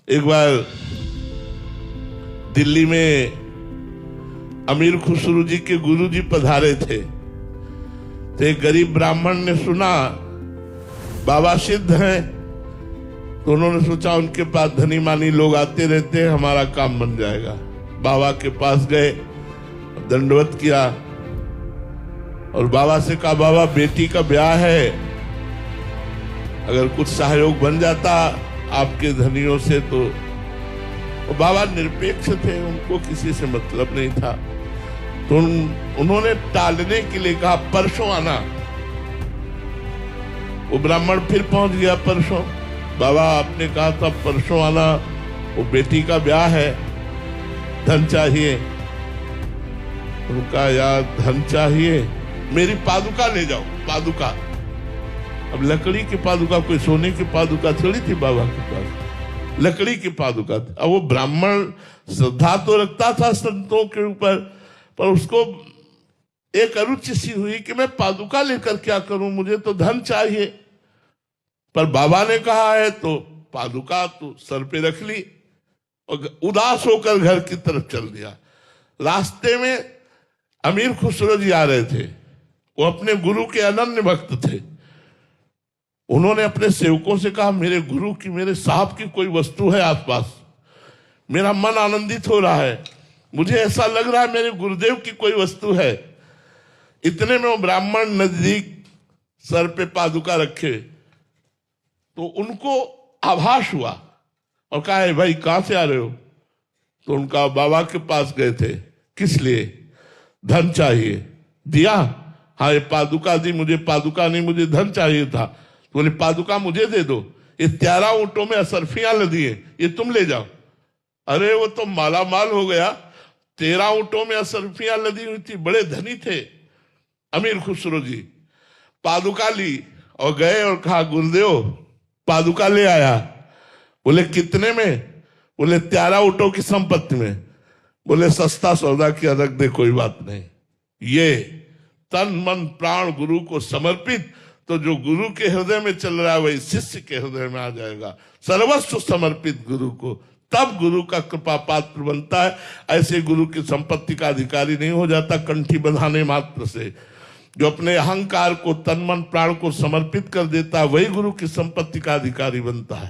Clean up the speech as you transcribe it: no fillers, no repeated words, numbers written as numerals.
एक बार दिल्ली में अमीर खुसरू जी के गुरु जी पधारे थे, तो एक गरीब ब्राह्मण ने सुना बाबा सिद्ध हैं, तो उन्होंने सोचा उनके पास धनी मानी लोग आते रहते हैं, हमारा काम बन जाएगा। बाबा के पास गए, दंडवत किया और बाबा से कहा, बाबा बेटी का ब्याह है, अगर कुछ सहयोग बन जाता आपके धनियों से तो बाबा निरपेक्ष थे, उनको किसी से मतलब नहीं था। तो उन्होंने टालने के लिए कहा परसों आना। वो ब्राह्मण फिर पहुंच गया परसों। बाबा आपने कहा था परसों आना, वो बेटी का ब्याह है, धन चाहिए। उनका यार धन चाहिए, मेरी पादुका ले जाओ। पादुका, अब लकड़ी की पादुका, कोई सोने की पादुका थोड़ी थी बाबा के पास, लकड़ी की पादुका थी। अब वो ब्राह्मण श्रद्धा तो रखता था संतों के ऊपर, पर उसको एक अरुचि सी हुई कि मैं पादुका लेकर क्या करूं, मुझे तो धन चाहिए। पर बाबा ने कहा है तो पादुका तो सर पे रख ली और उदास होकर घर की तरफ चल दिया। रास्ते में अमीर खुसरो जी आ रहे थे, वो अपने गुरु के अनन्य भक्त थे। उन्होंने अपने सेवकों से कहा, मेरे गुरु की, मेरे साहब की कोई वस्तु है आसपास, मेरा मन आनंदित हो रहा है, मुझे ऐसा लग रहा है मेरे गुरुदेव की कोई वस्तु है। इतने में वो ब्राह्मण नजदीक सर पे पादुका रखे, तो उनको आभास हुआ और कहा, है भाई कहां से आ रहे हो? तो उनका बाबा के पास गए थे। किस लिए? धन चाहिए। दिया? हाँ, ये पादुका दी मुझे। पादुका नहीं, मुझे धन चाहिए था। तो बोले पादुका मुझे दे दो, ये 13 ऊंटों में असरफियां लदी है, ये तुम ले जाओ। अरे वो तो माला माल हो गया, 13 ऊंटों में असरफियां लदी हुई थी, बड़े धनी थे अमीर खुसरो जी। पादुका ली और गए और कहा, गुरुदेव पादुका ले आया। बोले कितने में? बोले 13 ऊंटों की संपत्ति में। बोले सस्ता सौदा किया, रख दे, कोई बात नहीं। ये तन मन प्राण गुरु को समर्पित, तो जो गुरु के हृदय में चल रहा है वही शिष्य के हृदय में आ जाएगा। सर्वस्व समर्पित गुरु को, तब गुरु का कृपा पात्र बनता है। ऐसे गुरु की संपत्ति का अधिकारी नहीं हो जाता कंठी बंधाने मात्र से। जो अपने अहंकार को, तन मन प्राण को समर्पित कर देता है, वही गुरु की संपत्ति का अधिकारी बनता है।